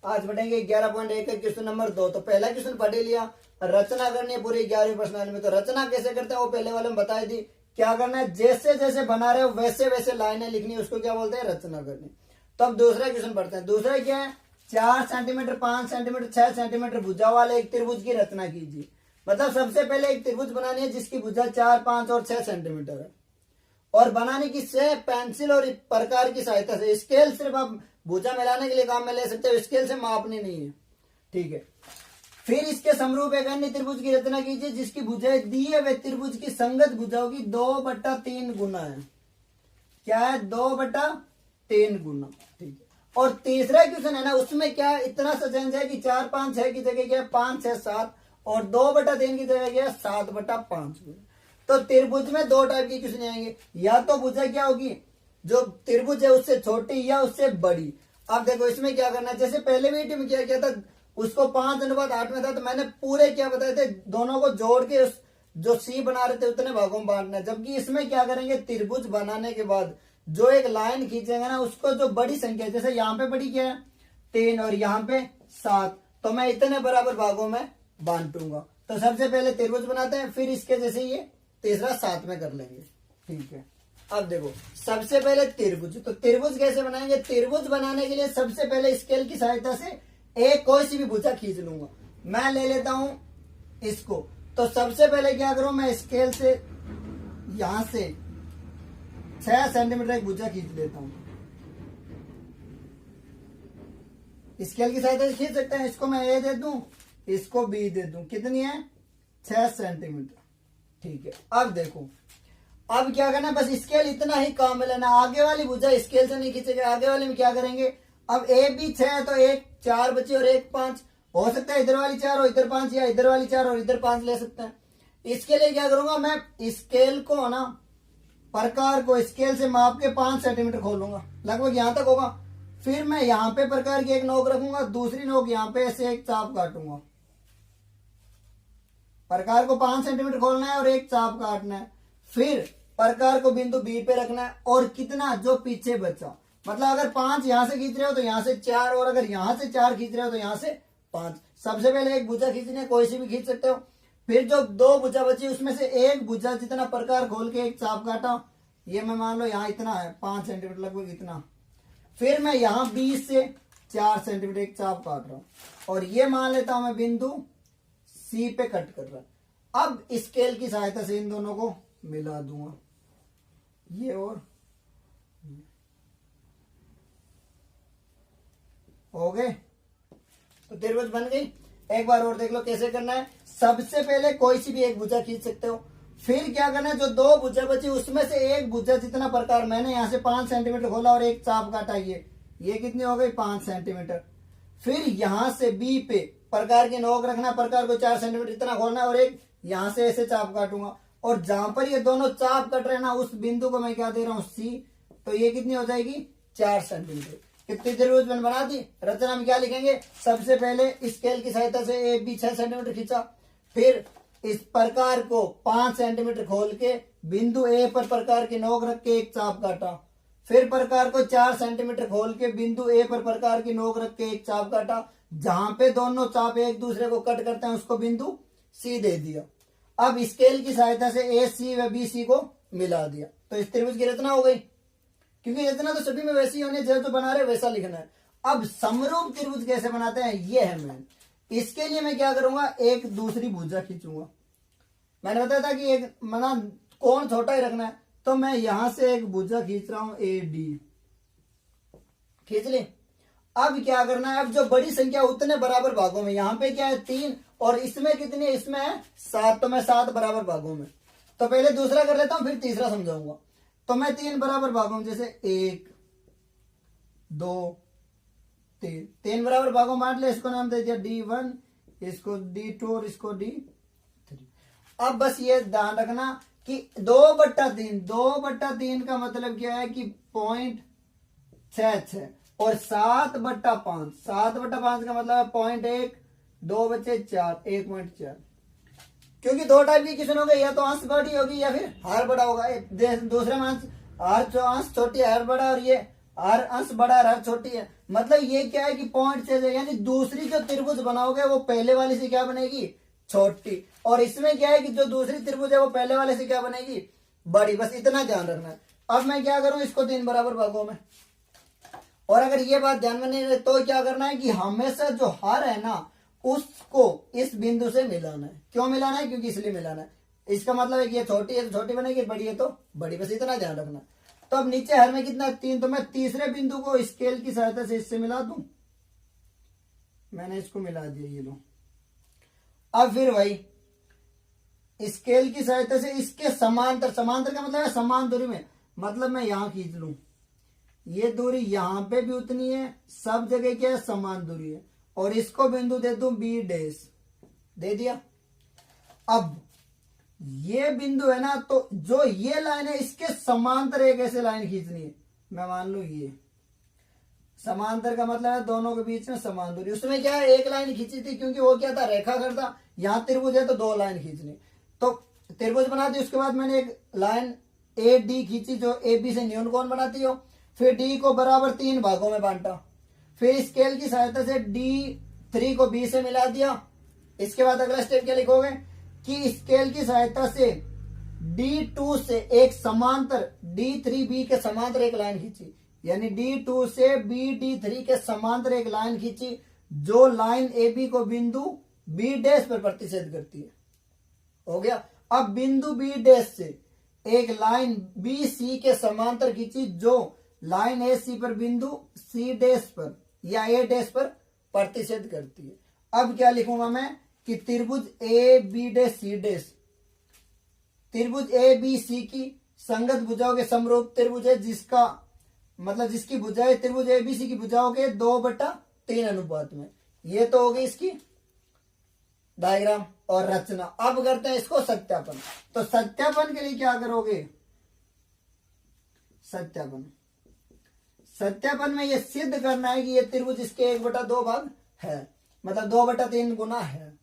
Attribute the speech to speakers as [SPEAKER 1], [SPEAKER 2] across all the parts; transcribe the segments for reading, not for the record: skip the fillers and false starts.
[SPEAKER 1] आज पढ़ेंगे 11.1 question number 2। तो पहला क्वेश्चन पढ़ लिया, रचना करनी है पूरी 11वीं प्रश्नावली में। तो रचना कैसे करते हैं वो पहले वाले में बताई दी। क्या करना है, जैसे जैसे बना रहे हो वैसे वैसे लाइनें लिखनी है, उसको क्या बोलते हैं, रचना करनी। तो अब दूसरा क्वेश्चन पढ़ते हैं। दूसरा क्या है, 4 सेंटीमीटर, 5 सेंटीमीटर, 6 सेंटीमीटर भुजा वाले एक त्रिभुज की रचना कीजिए। मतलब सबसे पहले एक त्रिभुज बनानी है जिसकी भुजा 4, 5 और 6 सेंटीमीटर है, और बनाने की से पेंसिल और प्रकार की सहायता से। स्केल सिर्फ आप भुजा मिलाने के लिए काम में ले सकते हो, स्केल से मापनी नहीं है, ठीक है। फिर इसके समरूप एक अन्य त्रिभुज की रचना कीजिए जिसकी भुजाएं दिए हुए त्रिभुज की संगत भुजाओं की 2/3 गुना है। क्या है, 2/3 गुना, ठीक है। और तीसरा क्वेश्चन है ना, उसमें क्या है, इतना सा चेंज है कि 4, 5, 6 की जगह क्या है 5, 6, 7, और 2/3 की जगह क्या है 7/5 गुना। तो त्रिभुज में दो टाइप की क्वेश्चन आएंगे, या तो भुजा क्या होगी, जो त्रिभुज है उससे छोटी या उससे बड़ी। अब देखो इसमें क्या करना है, जैसे पहले वीडियो में क्या किया था, उसको 5:8 में था, तो मैंने पूरे क्या बताए थे, दोनों को जोड़ के जो सी बना रहे थे उतने भागों में बांटना है। जबकि इसमें क्या करेंगे, त्रिभुज बनाने के बाद जो एक लाइन खींचेंगे ना, उसको जो बड़ी संख्या, जैसे यहाँ पे बड़ी क्या है 3 और यहाँ पे 7, तो मैं इतने बराबर भागों में बांटूंगा। तो सबसे पहले त्रिभुज बनाते हैं, फिर इसके जैसे ये तीसरा साथ में कर लेंगे, ठीक है। अब देखो सबसे पहले त्रिभुज, तो त्रिभुज कैसे बनाएंगे, त्रिभुज बनाने के लिए सबसे पहले स्केल की सहायता से एक कोई सी भी भुजा खींच लूंगा। मैं ले लेता हूं इसको। तो सबसे पहले क्या करूं, मैं स्केल से यहां से 6 सेंटीमीटर एक भुजा खींच लेता हूं। स्केल की सहायता से खींच सकते हैं। इसको मैं ए दे दूं, इसको बी दे दूं, कितनी है 6 सेंटीमीटर, ठीक है। अब देखो अब क्या करना है, बस स्केल इतना ही काम में लेना। आगे वाली भुजा स्केल से नहीं खींचेंगे, आगे वाले में क्या करेंगे, अब ए बी 6 है तो एक 4 बची और एक 5, हो सकता है इधर वाली 4 और इधर 5, या इधर वाली 4 और इधर 5 ले सकते हैं। इसके लिए क्या करूंगा, मैं स्केल को ना, प्रकार को स्केल से माप के 5 सेंटीमीटर खोलूंगा, लगभग यहां तक होगा। फिर मैं यहां पे प्रकार की एक नोक रखूंगा, दूसरी नोक यहां पे ऐसे एक चाप काटूंगा। प्रकार को 5 सेंटीमीटर खोलना है और एक चाप काटना है। फिर प्रकार को बिंदु बी पे रखना है, और कितना जो पीछे बचा, मतलब अगर 5 यहां से खींच रहे हो तो यहां से 4, और अगर यहां से 4 खींच रहे हो तो यहां से 5। सबसे पहले एक भुजा खींचनी है, कोई सी भी खींच सकते हो। फिर जो 2 भुजा बची उसमें से एक भुजा जितना प्रकार खोल के एक चाप काटा, ये मैं मान लो यहाँ इतना है 5 सेंटीमीटर लगभग इतना। फिर मैं यहाँ 20 से 4 सेंटीमीटर एक चाप काट रहा हूं, और ये मान लेता हूं मैं बिंदु सी पे कट कर रहा। अब स्केल की सहायता से इन दोनों को मिला दूंगा, ये और हो गए, तो त्रिभुज बन गई। एक बार और देख लो कैसे करना है। सबसे पहले कोई सी भी एक भुजा खींच सकते हो। फिर क्या करना है, जो 2 भुजा बची उसमें से एक भुजा जितना प्रकार, मैंने यहां से 5 सेंटीमीटर खोला और एक चाप काटा, ये कितनी हो गई 5 सेंटीमीटर। फिर यहां से बी पे प्रकार की नोक रखना, प्रकार को 4 सेंटीमीटर इतना खोलना, और एक यहां से ऐसे चाप काटूंगा, और जहां पर ये दोनों चाप कट रहे ना उस बिंदु को मैं क्या दे रहा हूं सी, तो ये कितनी हो जाएगी 4 सेंटीमीटर। कितनी त्रिभुज बना दी। रचना में क्या लिखेंगे, सबसे पहले स्केल की सहायता से ए बी 6 सेंटीमीटर खींचा, फिर इस प्रकार को 5 सेंटीमीटर खोल के बिंदु ए पर प्रकार की नोक रख के एक चाप काटा, फिर प्रकार को 4 सेंटीमीटर खोल के बिंदु ए पर प्रकार की नोक रख के एक चाप काटा, जहां पे दोनों चाप एक दूसरे को कट करते हैं उसको बिंदु सी दे दिया। अब स्केल की सहायता से ए सी व बी सी को मिला दिया, तो इस त्रिभुज की रचना हो गई। क्योंकि रचना तो सभी में वैसी होनी है, जो बना रहे वैसा लिखना है। अब समरूप त्रिभुज कैसे बनाते हैं, ये है मैन। इसके लिए मैं क्या करूंगा, एक दूसरी भुजा खींचूंगा। मैंने बताया था कि एक मना कोण छोटा ही रखना है, तो मैं यहां से एक भुजा खींच रहा हूं ए डी, खींच ली। अब क्या करना है, अब जो बड़ी संख्या उतने बराबर भागों में, यहां पे क्या है 3 और इसमें कितनी है, इसमें है 7, तो मैं 7 बराबर भागों में। तो पहले दूसरा कर लेता हूं फिर तीसरा समझाऊंगा। तो मैं 3 बराबर भागों में, जैसे 1 2 3 बराबर भागों में बांट ले। इसको नाम दे दिया D1, इसको D2 और इसको D3। अब बस ये ध्यान रखना कि 2/3 का मतलब क्या है कि 0.66, और 7/5 का मतलब है 0.1, 2 बचे 4, 1.4। क्योंकि 2 टाइप की क्वेश्चन हो गई, या तो अंश बड़ी होगी या फिर हार बड़ा होगा। दूसरे में अंश छोटी है हार बड़ा, और ये हार अंश बड़ा है हार छोटी है। मतलब ये क्या है कि पॉइंट से यानी दूसरी जो त्रिभुज बनाओगे वो पहले वाले से क्या बनेगी, छोटी। और इसमें क्या है कि जो दूसरी त्रिभुज है वो पहले वाले से क्या बनेगी, बड़ी। बस इतना ध्यान रखना है। अब मैं क्या करूं, इसको 3 बराबर भागों में, और अगर ये बात ध्यान में नहीं रहे तो क्या करना है कि हमेशा जो हर है ना उसको इस बिंदु से मिलाना है। क्यों मिलाना है, क्योंकि इसलिए मिलाना है। इसका मतलब है कि ये छोटी है तो छोटी बनेगी, बड़ी है तो बड़ी। बस इतना ध्यान रखना। तो अब नीचे हर में कितना है, 3। तो मैं तीसरे बिंदु को स्केल की सहायता से इससे मिला दूं। मैंने इसको मिला दिया, ये लो। अब फिर भाई स्केल की सहायता से इसके समांतर, समांतर का मतलब है समान दूरी में, मतलब मैं यहां खींच लूं, ये दूरी यहां पे भी उतनी है, सब जगह क्या है, समान दूरी है। और इसको बिंदु दे दूं बी डैश, दे दिया। अब ये बिंदु है ना, तो जो ये लाइन है इसके समांतर एक ऐसे लाइन खींचनी है। मैं मान लू ये समांतर का मतलब है दोनों के बीच में समान दूरी। उसमें क्या है, एक लाइन खींची थी क्योंकि वो क्या था, रेखाखंड था। यहां त्रिभुज है तो 2 लाइन खींचनी, तो त्रिभुज बना दी। उसके बाद मैंने एक लाइन ए डी खींची जो ए बी से न्यून कोण बनाती हो। फिर डी को बराबर 3 भागों में बांटा। फिर स्केल की सहायता से D3 को B से मिला दिया। इसके बाद अगला स्टेप क्या लिखोगे कि स्केल की सहायता से D2 से एक समांतर D3B के समांतर एक लाइन खींची, यानी D2 से BD3 के समांतर एक लाइन खींची, जो लाइन AB को बिंदु B डैश पर प्रतिच्छेद करती है। हो गया। अब बिंदु B डैश से एक लाइन BC के समांतर खींची, जो लाइन AC पर बिंदु C डैश पर या A डैश पर प्रतिच्छेद करती है। अब क्या लिखूंगा मैं कि त्रिभुज AB डैश C डैश, त्रिभुज ABC की संगत भुजाओं के समरूप त्रिभुज है, जिसका मतलब जिसकी भुजाएं त्रिभुज ABC की भुजाओं के 2/3 अनुपात में। ये तो होगी इसकी डायग्राम और रचना। अब करते हैं इसको सत्यापन। तो सत्यापन के लिए क्या करोगे, सत्यापन, सत्यापन में ये सिद्ध करना है कि ये त्रिभुज इसके 1/2 भाग है, मतलब 2/3 गुना है।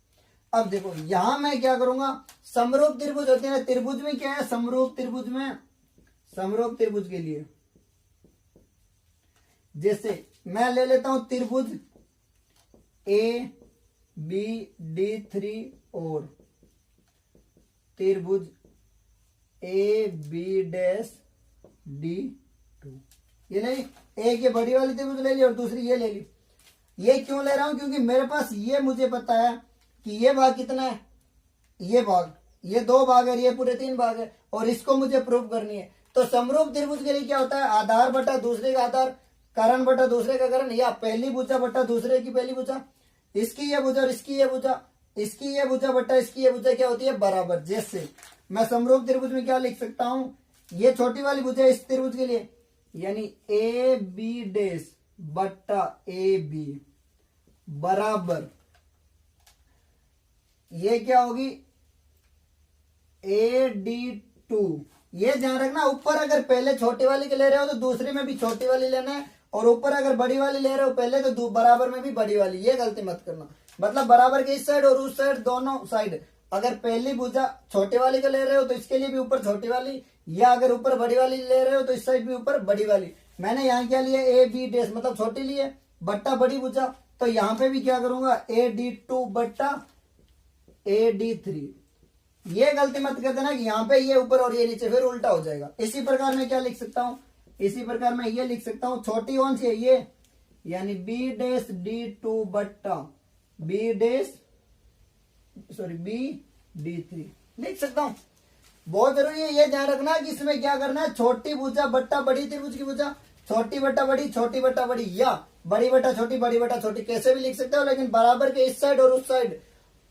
[SPEAKER 1] अब देखो यहां मैं क्या करूंगा, समरूप त्रिभुज होते हैं, त्रिभुज में क्या है, समरूप त्रिभुज में, समरूप त्रिभुज के लिए जैसे मैं ले लेता हूं त्रिभुज ABD3 और त्रिभुज AB'D2। ये नहीं, एक ये बड़ी वाली त्रिभुज ले ली और दूसरी ये ले ली। ये क्यों ले रहा हूं, क्योंकि मेरे पास ये मुझे पता है कि ये भाग कितना है, ये भाग, ये 2 भाग है, ये पूरे 3 भाग है, और इसको मुझे प्रूव करनी है। तो समरूप त्रिभुज के लिए क्या होता है, आधार बटा दूसरे का आधार, करण बटा दूसरे का करण, या पहली भुजा बटा दूसरे की पहली भुजा, इसकी ये भुजा और इसकी ये भुजा, इसकी ये भुजा बटा इसकी ये भुजा क्या होती है, बराबर। जैसे मैं समरूप त्रिभुज में क्या लिख सकता हूं, ये छोटी वाली भुजा इस त्रिभुज के लिए, यानी AB डैश बटा AB बराबर, ये क्या होगी, AD2। ये ध्यान रखना, ऊपर अगर पहले छोटी वाली के ले रहे हो तो दूसरे में भी छोटी वाली लेना है, और ऊपर अगर बड़ी वाली ले रहे हो पहले तो बराबर में भी बड़ी वाली। ये गलती मत करना, मतलब बराबर के इस साइड और उस साइड दोनों साइड अगर पहली भुजा छोटे वाली को ले रहे हो तो इसके लिए भी ऊपर छोटी वाली, या अगर ऊपर बड़ी वाली ले रहे हो तो इस साइड भी ऊपर बड़ी वाली। मैंने यहाँ क्या लिया, AB डैश मतलब छोटी ली है बट्टा बड़ी भुजा, तो यहाँ पे भी क्या करूंगा, AD2 बट्टा AD3। ये गलती मत कर देना कि यहाँ पे ये ऊपर और ये नीचे, फिर उल्टा हो जाएगा। इसी प्रकार मैं क्या लिख सकता हूँ, इसी प्रकार मैं ये लिख सकता हूँ, छोटी कौन सी है ये, यानी B डैश D2 बट्टा B डैश BD3 लिख सकता हूँ। बहुत जरूरी है ये ध्यान रखना कि इसमें क्या करना है, छोटी भुजा बट्टा बड़ी त्रिभुज की भुजा, छोटी बट्टा बड़ी, छोटी बट्टा बड़ी, या बड़ी बट्टा छोटी, बड़ी बट्टा छोटी, कैसे भी लिख सकते हो, लेकिन बराबर के इस साइड और उस साइड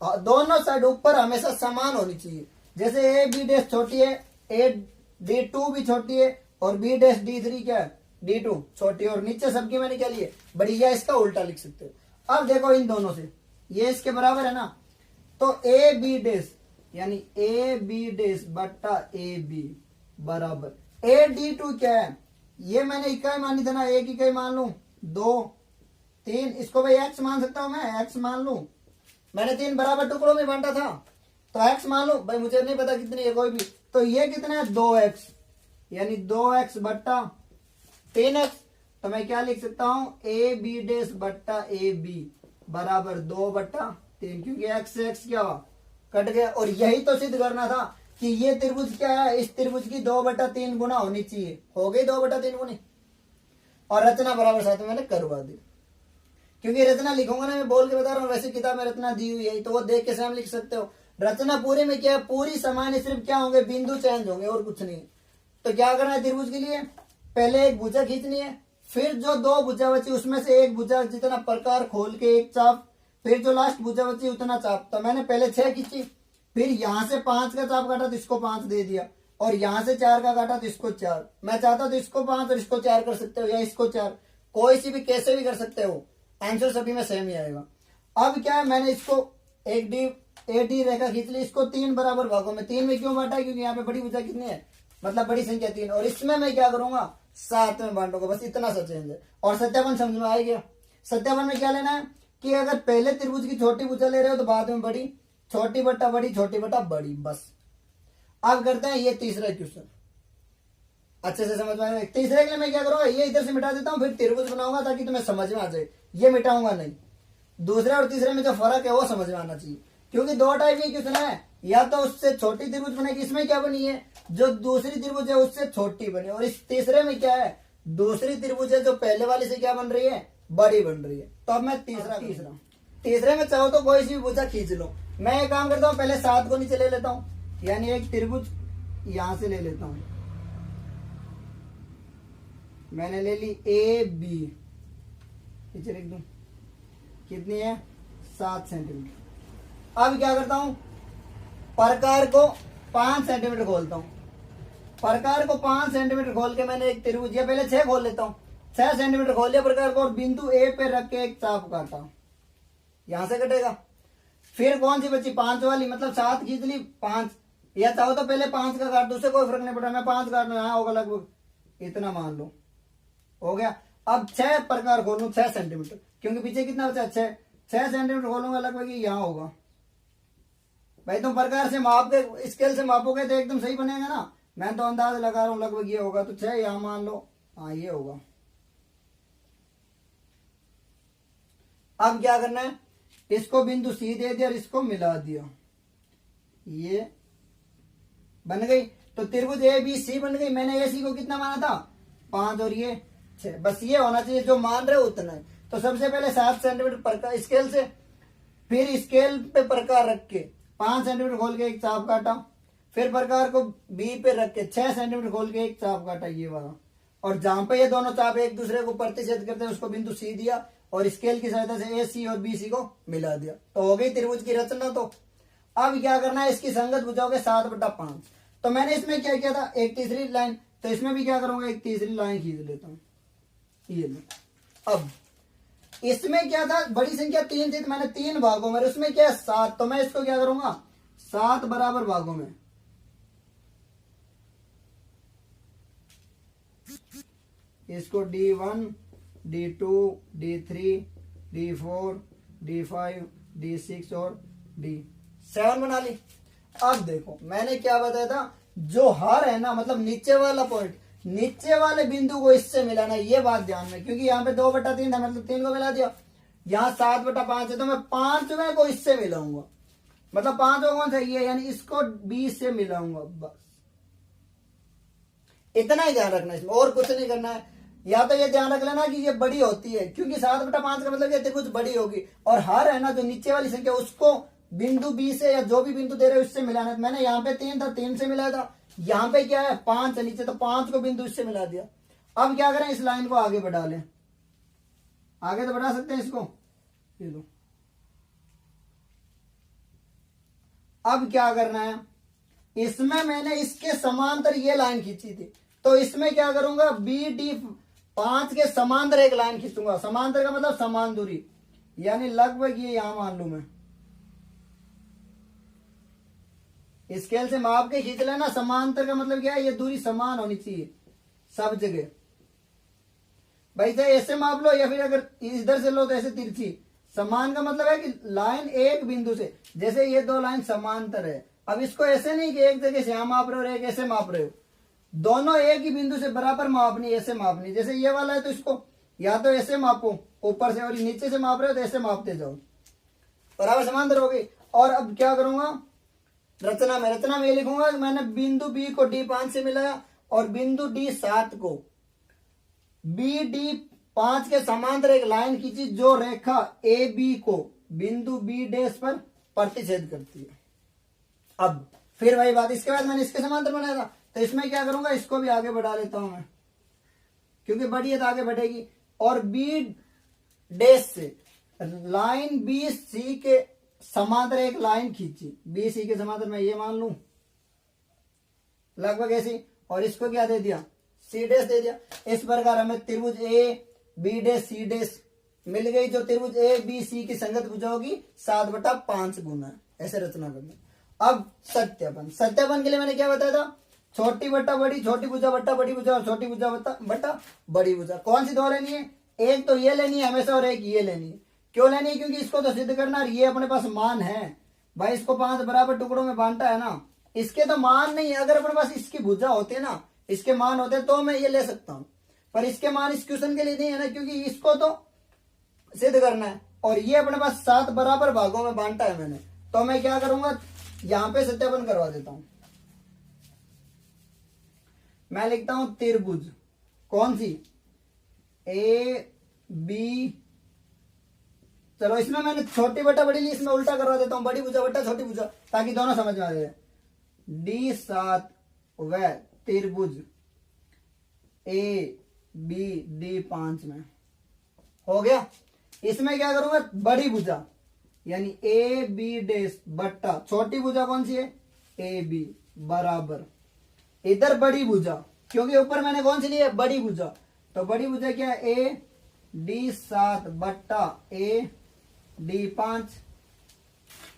[SPEAKER 1] दोनों साइड ऊपर हमेशा समान होनी चाहिए। जैसे AB डैश छोटी है, AD2 भी छोटी है, और B डैश D3 क्या है, D2 छोटी, और नीचे सबकी मैंने क्या लिए, बड़ी, या इसका उल्टा लिख सकते हो। अब देखो इन दोनों से ये इसके बराबर है ना, तो AB डैश यानी AB डैश बट्टा AB बराबर AD2 क्या है, ये मैंने इकाई मानी था ना, एक इकाई मान लू, 2 3, इसको भाई x मान सकता हूं मैं, x मान लू, मैंने 3 बराबर टुकड़ों में बांटा था तो x मान लो भाई, मुझे नहीं पता कितनी है कोई भी, तो ये कितना है 2x, यानी 2x बट्टा 3x। तो मैं क्या लिख सकता हूं, ए बी डेस बट्टा ए बी बराबर 2/3, क्योंकि एक्स से एक्स क्या हुआ, कट गया। और यही तो सिद्ध करना था कि ये त्रिभुज क्या है, इस त्रिभुज की 2/3 गुना होनी चाहिए, हो गई 2/3 गुनी। और रचना बराबर साथ में मैंने करवा दी, क्योंकि रचना लिखूंगा ना, मैं बोल के बता रहा हूँ, वैसे किताब में रचना दी हुई है तो वो देख के स्वयं लिख सकते हो। रचना पूरे में क्या है, पूरी समान है, सिर्फ क्या होंगे, बिंदु चेंज होंगे और कुछ नहीं। तो क्या करना है त्रिभुज के लिए, पहले एक भुजा खींचनी है, फिर जो 2 भुजा बची उसमें से एक भुजा जितना प्रकार खोल के एक चाप, फिर जो लास्ट भुजा बची उतना चाप। तो मैंने पहले 6 खींची, फिर यहां से 5 का चाप काटा तो इसको 5 दे दिया, और यहां से 4 का काटा तो इसको 4। मैं चाहता तो इसको 5 और इसको 4 कर सकते हो, या इसको 4, कोई सी भी कैसे भी कर सकते हो, आंसर सभी में सेम ही आएगा। अब क्या है, मैंने इसको एक डी ए डी रेखा खींच ली, इसको 3 बराबर भागों में, 3 में क्यों बांटा है, क्योंकि यहाँ पे बड़ी भुजा कितनी है, मतलब बड़ी संख्या 3, और इसमें मैं क्या करूंगा 7 में बांटूंगा, बस इतना सा चेंज है। और सत्यापन समझ में आ गया। सत्यापन में क्या लेना है कि अगर पहले त्रिभुज की छोटी भुजा ले रहे हो तो बाद में बड़ी, छोटी बट्टा बड़ी, छोटी बट्टा बड़ी, बस। अब करते हैं ये तीसरा क्वेश्चन, अच्छे से समझ में आएगा। तीसरे के लिए मैं क्या करूंगा, ये इधर से मिटा देता हूं, फिर त्रिभुज बनाऊंगा ताकि तुम्हें समझ में आ जाए, ये मिटाऊंगा नहीं। दूसरे और तीसरे में जो फर्क है वो समझ में आना चाहिए, क्योंकि 2 टाइप की क्वेश्चन है, या तो उससे छोटी त्रिभुज बनेगी, इसमें क्या बनी है, जो दूसरी त्रिभुज है उससे छोटी बनी, और इस तीसरे में क्या है, दूसरी त्रिभुज है जो पहले वाली से क्या बन रही है, बड़ी बन रही है। तो अब मैं तीसरे में चाहो तो कोई सी भी भुजा खींच लो। मैं एक काम करता हूँ, पहले 7 को नीचे ले लेता हूँ, यानी एक त्रिभुज यहां से ले लेता हूं, मैंने ले ली ए बी, नीचे लिख दूं, कितनी है 7 सेंटीमीटर। अब क्या करता हूं, प्रकार को 5 सेंटीमीटर खोलता हूं, प्रकार को 5 सेंटीमीटर खोल के मैंने एक त्रिभुज, या पहले 6 खोल लेता हूं, 6 सेंटीमीटर खोल लिया प्रकार को, और बिंदु ए पे रख के एक चाप काटा, यहां से कटेगा। फिर कौन सी बची, 5 वाली, मतलब 7 खींच ली, 5, या चाहो तो पहले 5 का काट दो, उससे कोई फर्क नहीं पड़ा, मैं 5 काटना यहाँ होगा लगभग इतना मान लो, हो गया। अब 6 प्रकार खोलूं 6 सेंटीमीटर, क्योंकि पीछे कितना बचा 6 सेंटीमीटर खोलूंगा, लगभग यहाँ होगा। भाई तुम प्रकार से माप के, स्केल से मापोगे तो एकदम सही बनेगा ना, मैं तो अंदाज लगा रहा हूं लगभग ये होगा, तो 6 यहां मान लो, हाँ ये होगा। अब क्या करना है, इसको बिंदु सी दे दिया और इसको मिला दिया, ये बन गई। तो त्रिभुज ए बी सी बन गई। मैंने ए सी को कितना माना था 5 और ये 6, बस ये होना चाहिए, जो मान रहे हो उतना है। तो सबसे पहले 7 सेंटीमीटर प्रकार स्केल से, फिर स्केल पे प्रकार रख के 5 सेंटीमीटर खोल के एक चाप काटा, फिर प्रकार को बी पे रख के 6 सेंटीमीटर खोल के एक चाप काटा, ये वाला, और जहां पे ये दोनों चाप एक दूसरे को प्रतिच्छेद करते हैं उसको बिंदु सी दिया, और स्केल की सहायता से ए सी और बी सी को मिला दिया, तो हो गई त्रिभुज की रचना। तो अब क्या करना है, इसकी संगत भुजाओं के 7/5। तो मैंने इसमें क्या किया था, एक तीसरी लाइन, तो इसमें भी क्या करूंगा, एक तीसरी लाइन खींच लेता हूं, ये लो। अब इसमें क्या था, बड़ी संख्या 3 थी, तो मैंने 3 भागों में, उसमें क्या है 7, तो मैं इसको क्या करूंगा 7 बराबर भागों में, इसको D1 D2 D3 D4 D5 D6 और D7 बना ली। अब देखो मैंने क्या बताया था, जो हर है ना, मतलब नीचे वाला पॉइंट, नीचे वाले बिंदु को इससे मिलाना, ये बात ध्यान में, क्योंकि यहाँ पे 2/3 था, मतलब 3 को मिला दिया, यहाँ 7/5 है, तो मैं 5वें को इससे मिलाऊंगा, मतलब 5वां कौन सा ये, यानी इसको 20 से मिलाऊंगा, बस इतना ही ध्यान रखना इसमें, और कुछ नहीं करना है। या तो ये ध्यान रख लेना कि ये बड़ी होती है, क्योंकि 7/5 का मतलब ये त्रिभुज बड़ी होगी, और हर है ना जो नीचे वाली संख्या उसको बिंदु बी से, या जो भी बिंदु दे रहे हो उससे मिलाना है। मैंने यहाँ पे 3 था, 3 से मिलाया था, यहाँ पे क्या है 5 है नीचे, तो 5 को बिंदु इससे मिला दिया। अब क्या करें, इस लाइन को आगे बढ़ा लें, आगे तो बढ़ा सकते हैं इसको, ये लो। अब क्या करना है, इसमें मैंने इसके समांतर ये लाइन खींची थी, तो इसमें क्या करूंगा, BD5 के समांतर एक लाइन खींचूंगा। समांतर का मतलब समान दूरी, यानी लगभग ये यहां मान लू, मैं स्केल से माप के खींच लेना। समांतर का मतलब क्या है, ये दूरी समान होनी चाहिए सब जगह। भाई चाहे ऐसे माप लो, या फिर अगर इधर से लो तो ऐसे तिरछी। समान का मतलब है कि लाइन एक बिंदु से, जैसे ये 2 लाइन समांतर है, अब इसको ऐसे नहीं कि एक जगह से यहां माप रहे हो और एक ऐसे माप रहे हो, दोनों एक ही बिंदु से बराबर मापनी, ऐसे मापनी। जैसे ये वाला है तो इसको या तो ऐसे मापो ऊपर से, और नीचे से माप रहे हो तो ऐसे मापते जाओ, बराबर समांतर हो गई। और अब क्या करूंगा, रचना में ये लिखूंगा कि मैंने बिंदु बी को D5 से मिलाया और बिंदु D7 को BD5 के समांतर एक लाइन खींची जो रेखा AB को बिंदु B डैश पर प्रतिच्छेद करती है। अब फिर वही बात, इसके बाद मैंने इसके समांतर बनाया था, तो इसमें क्या करूंगा, इसको भी आगे बढ़ा लेता हूं मैं, क्योंकि बड़ी है तो आगे बढ़ेगी। और B डैश से लाइन BC के समांतर एक लाइन खींची, BC के समांतर मैं ये मान लूं लगभग ऐसी, और इसको क्या दे दिया, C डैश दे दिया। इस प्रकार हमें त्रिभुज AB डैश C डैश मिल गई, जो त्रिभुज ABC की संगत भुजा होगी 7/5 गुना, ऐसे रचना करनी। अब सत्यापन के लिए मैंने क्या बताया था, छोटी बट्टा बड़ी, छोटी भुजा बट्टा बड़ी भुजा, और छोटी भुजा बट्टा बड़ी भुजा। कौन सी दो लेनी है, एक तो ये लेनी है हमेशा और एक ये लेनी है। क्यों लेनी है, क्योंकि इसको तो सिद्ध करना है, ये अपने पास मान है भाई, इसको 5 बराबर टुकड़ों में बांटा है ना, इसके तो मान नहीं है। अगर अपने पास इसकी भुजा होते ना, इसके मान होते तो मैं ये ले सकता हूं, पर इसके मान इस क्वेश्चन के लिए नहीं है ना, क्योंकि इसको तो सिद्ध करना है, और ये अपने पास 7 बराबर भागों में बांटा है मैंने। तो मैं क्या करूंगा, यहां पे सत्यापन करवा देता हूं। मैं लिखता हूं त्रिभुज, कौन सी, AB, चलो इसमें मैंने छोटी बट्टा बड़ी ली, इसमें उल्टा करवा देता हूं, बड़ी भुजा बट्टा छोटी भुजा, ताकि दोनों समझ में आ जाए। D7 व त्रिभुज ABD5 में हो गया। इसमें क्या करूंगा, बड़ी भुजा यानी AB डैश बट्टा छोटी भुजा कौन सी है, AB बराबर इधर बड़ी भुजा, क्योंकि ऊपर मैंने कौन सी ली है, बड़ी भुजा, तो बड़ी भुजा क्या है, AD7 बट्टा AD5,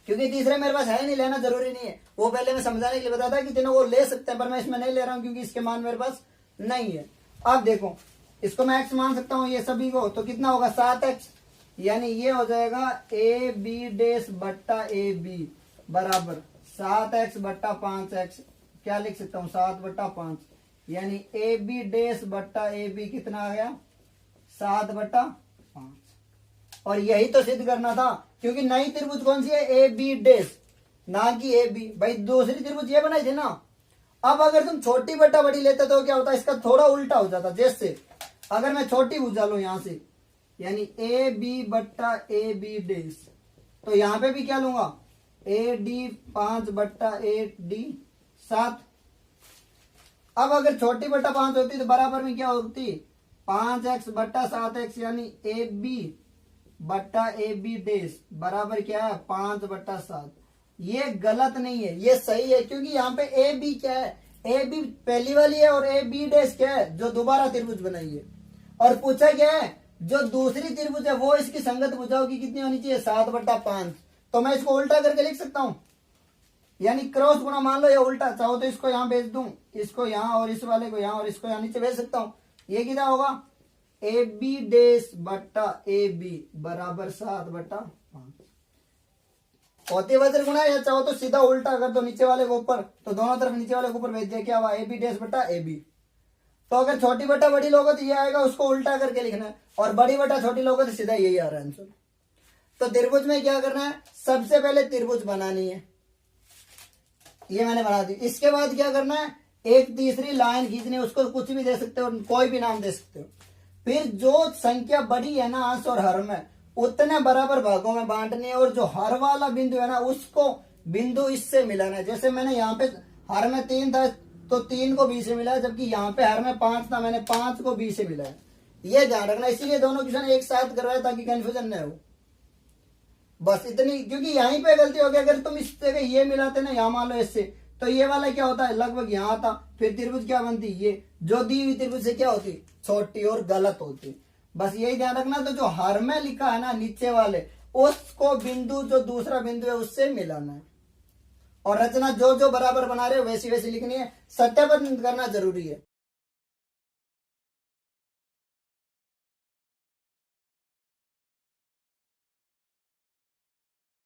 [SPEAKER 1] क्योंकि तीसरे मेरे पास है नहीं, लेना जरूरी नहीं है, वो पहले मैं समझाने के लिए बताता कि तीनों वो ले सकते हैं, पर मैं इसमें नहीं ले रहा हूं क्योंकि इसके मान मेरे पास नहीं है। अब देखो, इसको मैं x मान सकता हूं ये सभी को, तो कितना होगा 7x, यानी ये हो जाएगा AB डैश बट्टा AB बराबर 7x बट्टा 5x, क्या लिख सकता हूं 7/5, यानी AB डैश बट्टा AB कितना आ गया 7/5। और यही तो सिद्ध करना था, क्योंकि नई त्रिभुज कौन सी है, AB डैश, ना कि AB। भाई दूसरी त्रिभुज ये बनाई थी ना। अब अगर तुम छोटी बट्टा बड़ी लेते तो क्या होता, इसका थोड़ा उल्टा हो जाता। जैसे अगर मैं छोटी भुजा लूं यहां से, यानी AB बट्टा AB डैश, तो यहां पे भी क्या लूंगा, AD5 बट्टा AD7। अब अगर छोटी बट्टा 5 होती तो बराबर में क्या होती, 5x बट्टा 7x, यानी AB बट्टा AB डैश बराबर क्या है 5/7। ये गलत नहीं है, ये सही है, क्योंकि यहाँ पे AB क्या है, AB पहली वाली है, और AB डैश क्या है, जो दोबारा त्रिभुज बनाई है। और पूछा क्या है, जो दूसरी त्रिभुज है वो इसकी संगत भुजाओं की कितनी होनी चाहिए, 7/5। तो मैं इसको उल्टा करके लिख सकता हूं, यानी क्रॉस गुणा मान लो, या उल्टा चाहो तो इसको यहां भेज दूं, इसको यहां, और इस वाले को यहां, और इसको यहां नीचे भेज सकता हूं। ये कितना होगा, AB डैश बट्टा AB बराबर 7/5। होती वज्र गुणा, या चाहो तो सीधा उल्टा कर दो नीचे वाले को ऊपर, तो दोनों तरफ नीचे वाले को ऊपर भेज दिया, क्या हुआ AB डैश बट्टा AB। तो अगर छोटी बट्टा बड़ी लोगे तो ये आएगा, उसको उल्टा करके लिखना है, और बड़ी बट्टा छोटी लोगे तो सीधा यही आ रहा है आंसर। तो त्रिभुज में क्या करना है, सबसे पहले त्रिभुज बनानी है, ये मैंने बना दी। इसके बाद क्या करना है, एक तीसरी लाइन खींचनी है, उसको कुछ भी दे सकते हो, कोई भी नाम दे सकते हो। फिर जो संख्या बड़ी है ना अंश और हर में, उतने बराबर भागों में बांटनी है, और जो हर वाला बिंदु है ना उसको बिंदु इससे मिलाना है। जैसे मैंने यहाँ पे हर में 3 था तो 3 को B से मिलाया, जबकि यहाँ पे हर में 5 था, मैंने 5 को B से मिलाया। ये ध्यान रखना, इसीलिए दोनों क्वेश्चन एक साथ करवाए ताकि कंफ्यूजन न हो, बस इतनी। क्योंकि यहीं पे गलती हो गई, अगर तुम इस जगह ये मिलाते ना, यहाँ मान लो इससे, तो ये वाला क्या होता है, लगभग यहाँ था, फिर त्रिभुज क्या बनती, ये जो दी हुई त्रिभुज से क्या होती, छोटी और गलत होती। बस यही ध्यान रखना। तो जो हर में लिखा है ना नीचे वाले, उसको बिंदु जो दूसरा बिंदु है उससे मिलाना है, और रचना जो जो बराबर बना रहे हो वैसी वैसी लिखनी है। सत्यापन करना जरूरी है।